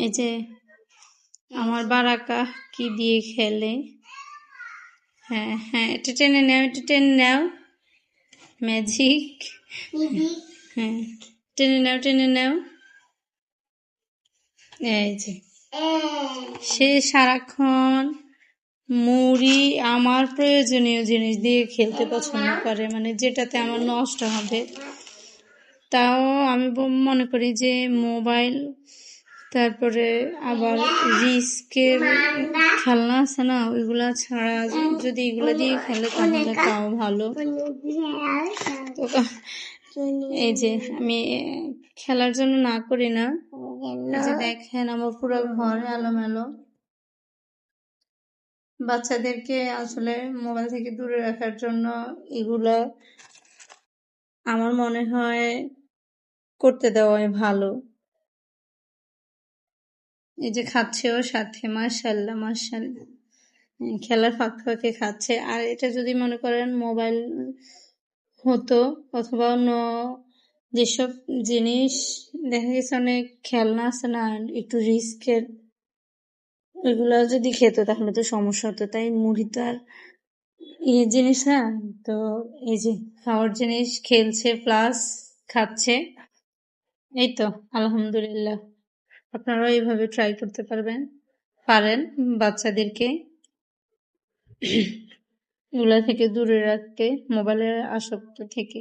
এই যে আমার বারাকা কি দিয়ে খেলে। হ্যাঁ হ্যাঁ, এটা টেনে নাও, এটা টেনে নাও, ম্যাজিক। হ্যাঁ, টেনে নাও, টেনে নাও। এই যে সে সারাক্ষণ মুড়ি আমার প্রয়োজনীয় জিনিস দিয়ে খেলতে পছন্দ করে, মানে যেটাতে আমার নষ্ট হবে। তাও আমি মনে করি যে মোবাইল, তারপরে আবার রিস্কের খেলনা আছে না, ওইগুলা ছাড়া যদি এগুলো দিয়ে খেলে তাহলে তাও ভালো। তো এই যে আমি খেলার জন্য না করি না। এই যে দেখেন আমার পুরো ঘর এলোমেলো। বাচ্চাদেরকে আসলে মোবাইল থেকে দূরে রাখার জন্য এগুলা আমার মনে হয় করতে দেওয়াই ভালো। এই যে খাচ্ছেও সাথে, মাশাআল্লাহ মাশাআল্লাহ, খেলার ফাঁকে ফাঁকে খাচ্ছে। আর এটা যদি মনে করেন মোবাইল হতো অথবা অন্য যেসব জিনিস, দেখা গেছে অনেক খেলনা আছে না একটু রিস্কের, ওইগুলো যদি খেত তাহলে তো সমস্যা হতো। তাই মুড়ি তো আর জিনিস না, তো এই যে খাওয়ার জিনিস খেলছে প্লাস খাচ্ছে, এই তো আলহামদুলিল্লাহ। আপনারাও এইভাবে ট্রাই করতে পারেন বাচ্চাদেরকে এগুলা থেকে দূরে রাখতে, মোবাইলের আসক্ত থেকে।